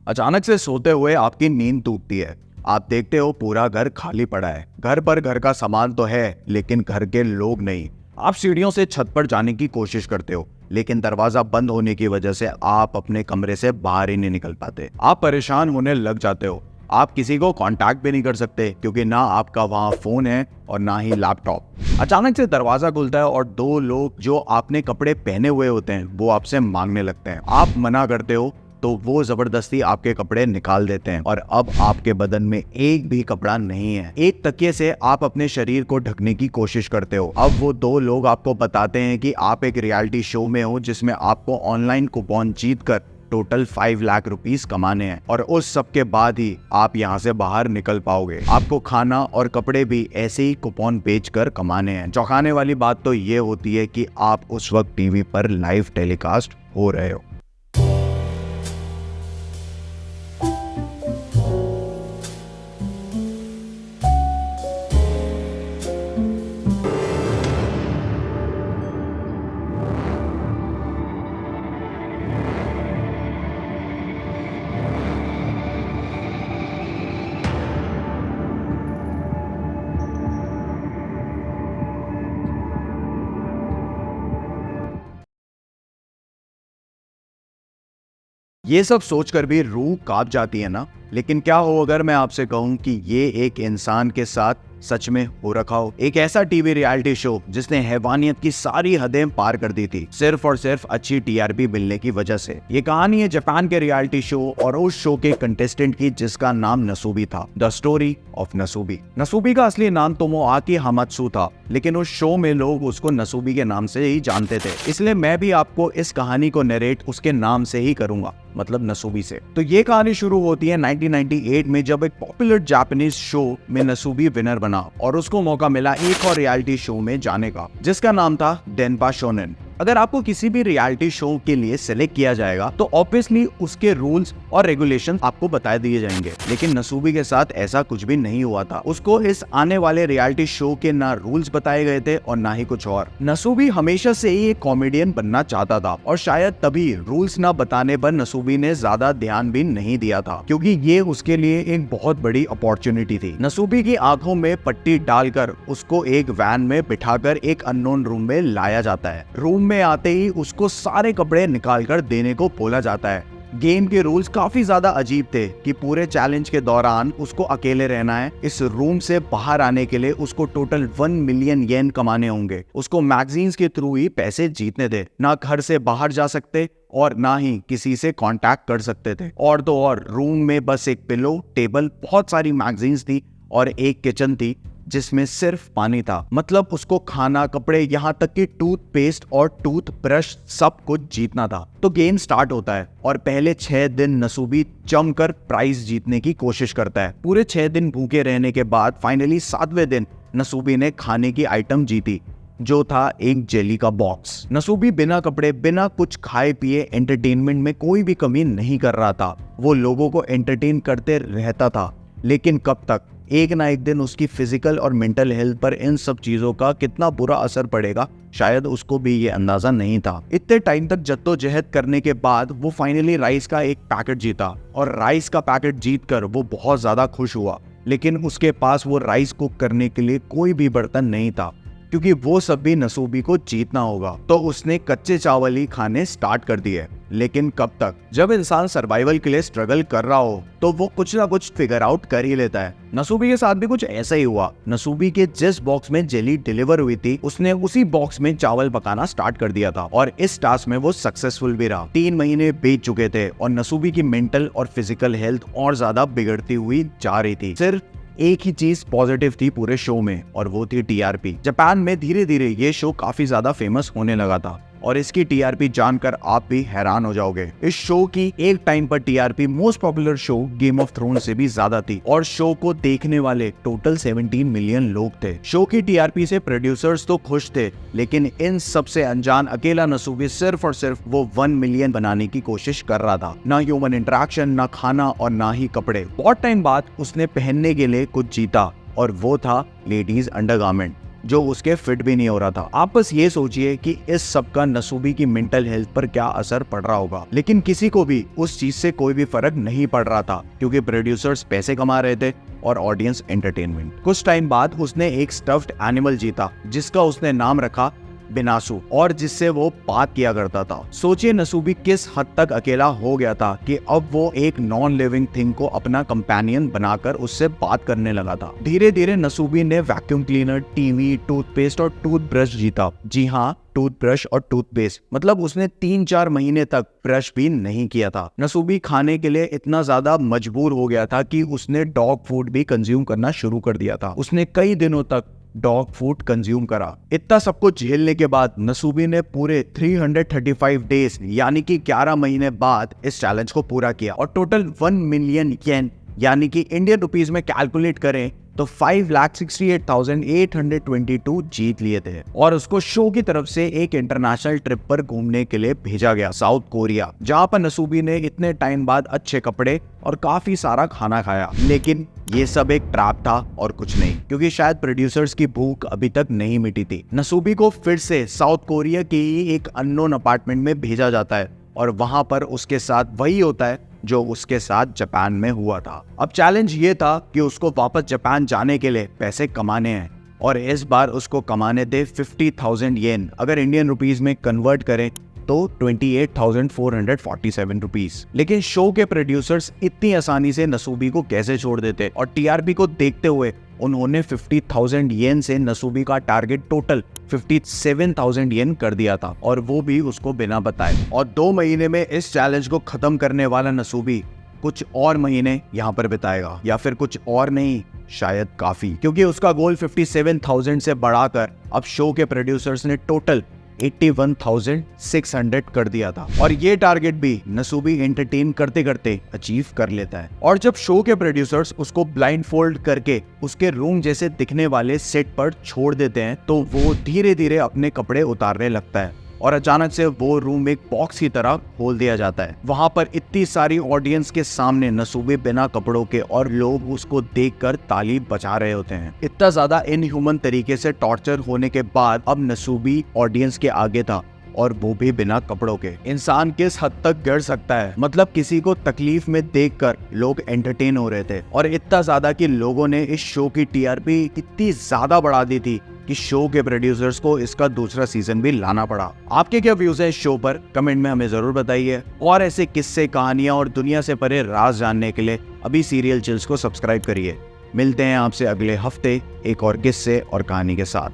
अचानक से सोते हुए आपकी नींद टूटती है। आप देखते हो पूरा घर खाली पड़ा है। घर पर घर का सामान तो है लेकिन घर के लोग नहीं। आप सीढ़ियों से छत पर जाने की कोशिश करते हो लेकिन दरवाजा बंद होने की वजह से आप अपने कमरे से बाहर ही नहीं निकल पाते। आप परेशान होने लग जाते हो। आप किसी को कांटेक्ट भी नहीं कर सकते क्योंकि ना आपका वहां फोन है और ना ही लैपटॉप। अचानक से दरवाजा खुलता है और दो लोग जो आपने कपड़े पहने हुए होते हैं वो आपसे मांगने लगते हैं। आप मना करते हो तो वो जबरदस्ती आपके कपड़े निकाल देते हैं और अब आपके बदन में एक भी कपड़ा नहीं है। एक तकिए से आप अपने शरीर को ढकने की कोशिश करते हो। अब वो दो लोग आपको बताते हैं कि आप एक रियलिटी शो में हो जिसमें आपको ऑनलाइन कूपन जीतकर टोटल 5 लाख रुपीस कमाने हैं और उस सब के बाद ही आप यहाँ से बाहर निकल पाओगे। आपको खाना और कपड़े भी ऐसे ही कूपन बेचकर कमाने हैं। चौंकाने वाली बात तो ये होती है कि आप उस वक्त टीवी पर लाइव टेलीकास्ट हो रहे हो। ये सब सोचकर भी रूह कांप जाती है ना। लेकिन क्या हो अगर मैं आपसे कहूं कि ये एक इंसान के साथ सच में हो रखा हो। एक ऐसा टीवी रियलिटी शो जिसने हैवानियत की सारी हदें पार कर दी थी सिर्फ और सिर्फ अच्छी टीआरपी मिलने की वजह से। ये कहानी है जापान के रियलिटी शो और उस शो के कंटेस्टेंट की जिसका नाम नसूबी था। The story of Nasubi. Nasubi का असली नाम तोमोआकी हामात्सु था लेकिन उस शो में लोग उसको नसूबी के नाम से ही जानते थे, इसलिए मैं भी आपको इस कहानी को नरेट उसके नाम से ही करूंगा, मतलब नसूबी से। तो ये कहानी शुरू होती है 1998 में जब एक पॉपुलर जापानीज शो में नसूबी विनर बना और उसको मौका मिला एक और रियलिटी शो में जाने का जिसका नाम था डेनपा शोनेन। अगर आपको किसी भी रियलिटी शो के लिए सिलेक्ट किया जाएगा तो ऑब्वियसली उसके रूल्स और रेगुलेशन आपको बता दिए जाएंगे, लेकिन नसूबी के साथ ऐसा कुछ भी नहीं हुआ था। उसको इस आने वाले रियलिटी शो के ना रूल्स बताए गए थे और ना ही कुछ और। नसूबी हमेशा से ही एक कॉमेडियन बनना चाहता था और शायद तभी रूल्स ना बताने पर नसूबी ने ज्यादा ध्यान भी नहीं दिया था क्योंकि ये उसके लिए एक बहुत बड़ी अपॉर्चुनिटी थी। नसूबी की आंखों में पट्टी डालकर उसको एक वैन में बिठाकर एक अननोन रूम में लाया जाता है। रूम में आते ही उसको सारे कपड़े निकालकर देने को बोला जाता है। गेम के रूल्स काफी ज्यादा अजीब थे कि पूरे चैलेंज के दौरान उसको अकेले रहना है। इस रूम से बाहर आने के लिए उसको टोटल 1 मिलियन येन कमाने होंगे। उसको मैगजीन्स के थ्रू ही पैसे जीतने थे। ना घर से बाहर जा सकते और ना ही किसी से कांटेक्ट कर सकते थे। और तो और रूम में बस एक पिलो, टेबल, बहुत सारी मैगजीन्स थी और एक किचन थी जिसमें सिर्फ पानी था। मतलब उसको खाना, कपड़े, यहाँ तक कि टूथपेस्ट और टूथब्रश सब कुछ जीतना था। तो गेम स्टार्ट होता है और पहले 6 दिन नसूबी जमकर प्राइज जीतने की कोशिश करता है। पूरे 6 दिन भूखे रहने के बाद फाइनली 7वें दिन नसूबी ने खाने की आइटम जीती जो था एक जेली का बॉक्स। नसूबी बिना कपड़े, बिना कुछ खाए पिए एंटरटेनमेंट में कोई भी कमी नहीं कर रहा था। वो लोगों को एंटरटेन करते रहता था, लेकिन कब तक? एक ना एक दिन उसकी फिजिकल और मेंटल हेल्थ पर इन सब चीजों का कितना बुरा असर पड़ेगा शायद उसको भी ये अंदाजा नहीं था। इतने टाइम तक जद्दोजहद करने के बाद वो फाइनली राइस का एक पैकेट जीता और राइस का पैकेट जीतकर वो बहुत ज्यादा खुश हुआ, लेकिन उसके पास वो राइस कुक करने के लिए कोई भी बर्तन नहीं था क्योंकि वो सब भी नसूबी को जीतना होगा। तो उसने कच्चे चावल ही खाने स्टार्ट कर दिए। लेकिन कब तक? जब इंसान सर्वाइवल के लिए स्ट्रगल कर रहा हो तो वो कुछ ना कुछ फिगर आउट कर ही लेता है। नसूबी के साथ भी कुछ ऐसा ही हुआ। नसूबी के जिस बॉक्स में जेली डिलीवर हुई थी उसने उसी बॉक्स में चावल पकाना स्टार्ट कर दिया था और इस टास्क में वो सक्सेसफुल भी रहा। 3 महीने बीत चुके थे और नसूबी की मेंटल और फिजिकल हेल्थ और ज्यादा बिगड़ती हुई जा रही थी। सिर्फ एक ही चीज पॉजिटिव थी पूरे शो में और वो थी टीआरपी। जापान में धीरे धीरे ये शो काफी ज्यादा फेमस होने लगा था और इसकी टीआरपी जानकर आप भी हैरान हो जाओगे। इस शो की एक टाइम पर TRP most popular show game of thrones से भी ज्यादा थी और शो को देखने वाले टोटल 17 मिलियन लोग थे। शो की टीआरपी से प्रोड्यूसर्स तो खुश थे, लेकिन इन सबसे अनजान अकेला नसूबी सिर्फ और सिर्फ वो 1 मिलियन बनाने की कोशिश कर रहा था। ना ह्यूमन इंटरेक्शन, ना खाना और ना ही कपड़े। बहुत टाइम बाद उसने पहनने के लिए कुछ जीता और वो था लेडीज अंडरगारमेंट। जो उसके फिट भी नहीं हो रहा था। आप बस ये सोचिए कि इस सब का नसूबी की मेंटल हेल्थ पर क्या असर पड़ रहा होगा। लेकिन किसी को भी उस चीज से कोई भी फर्क नहीं पड़ रहा था, क्योंकि प्रोड्यूसर्स पैसे कमा रहे थे और ऑडियंस एंटरटेनमेंट। कुछ टाइम बाद उसने एक स्टफ्ड एनिमल जीता जिसका उसने नाम रखा बिनासु, और जिससे वो बात किया करता था। सोचिए नसूबी किस हद तक अकेला हो गया था कि अब वो एक नॉन लिविंग थिंग को अपना कंपेनियन बनाकर उससे बात करने लगा था। धीरे धीरे नसूबी ने वैक्यूम क्लीनर, टीवी, टूथपेस्ट और टूथब्रश जीता। जी हाँ, टूथब्रश और टूथपेस्ट। मतलब उसने 3-4 महीने तक ब्रश भी नहीं किया था। नसूबी खाने के लिए इतना ज्यादा मजबूर हो गया था कि उसने डॉग फूड भी कंज्यूम करना शुरू कर दिया था। उसने कई दिनों तक डॉग फूड कंज्यूम करा। इतना सब कुछ झेलने के बाद नसूबी ने पूरे 335 डेज यानी कि 11 महीने बाद इस चैलेंज को पूरा किया और टोटल 1 मिलियन येन यानी कि इंडियन रुपीस में कैलकुलेट करें तो 5,68,822 जीत लिए थे। और उसको शो की तरफ से एक इंटरनेशनल ट्रिप पर घूमने के लिए भेजा गया, साउथ कोरिया, जहां पर नसूबी ने इतने टाइम बाद अच्छे कपड़े और काफी सारा खाना खाया। लेकिन ये सब एक ट्रैप था और कुछ नहीं, क्योंकि शायद प्रोड्यूसर्स की भूख अभी तक नहीं मिटी थी। नसूबी को फिर से साउथ कोरिया के ही एक अननोन अपार्टमेंट में भेजा जाता है और वहां पर उसके साथ वही होता है जो उसके साथ जापान में हुआ था। अब चैलेंज ये था कि उसको वापस जापान जाने के लिए पैसे कमाने हैं और इस बार उसको कमाने थे 50,000 येन। अगर इंडियन रुपीस में कन्वर्ट करें तो 28,447 रुपीस। लेकिन शो के प्रोड्यूसर्स इतनी आसानी से नसूबी को कैसे छोड़ देते, और टीआरपी को देखते हुए उन्होंने 50,000 येन से नसूबी का टारगेट टोटल 57,000 येन कर दिया था, और वो भी उसको बिना बताए। और 2 महीने में इस चैलेंज को खत्म करने वाला नसूबी कुछ और महीने यहाँ पर बिताएगा, या फिर कुछ और नहीं, शायद काफी, क्योंकि उसका गोल 57,000 से बढ़ाकर अब शो के प्रोड्यूसर्स ने टोटल 81,600 कर दिया था। और ये टारगेट भी नसूबी एंटरटेन करते करते अचीव कर लेता है। और जब शो के प्रोड्यूसर्स उसको ब्लाइंड फोल्ड करके उसके रूम जैसे दिखने वाले सेट पर छोड़ देते हैं तो वो धीरे धीरे अपने कपड़े उतारने लगता है और अचानक से वो रूम एक बॉक्स की तरह खोल दिया जाता है। वहां पर इतनी सारी ऑडियंस के सामने नसूबी बिना कपड़ों के, और लोग उसको देखकर ताली बजा रहे होते हैं। इतना ज्यादा इनह्यूमन तरीके से टॉर्चर होने के बाद अब नसूबी ऑडियंस के आगे था, और वो भी बिना कपड़ों के। इंसान किस हद तक गिर सकता है, मतलब किसी को तकलीफ में देखकर लोग एंटरटेन हो रहे थे, और इतना ज्यादा कि लोगों ने इस शो की टीआरपी इतनी ज्यादा बढ़ा दी थी कि शो के प्रोड्यूसर्स को इसका दूसरा सीजन भी लाना पड़ा। आपके क्या व्यूज है इस शो पर, कमेंट में हमें जरूर बताइए। और ऐसे किस्से, कहानियां और दुनिया से परे राज जानने के लिए अभी सीरियल चिल्स को सब्सक्राइब करिए। मिलते हैं आपसे अगले हफ्ते एक और किस्से और कहानी के साथ।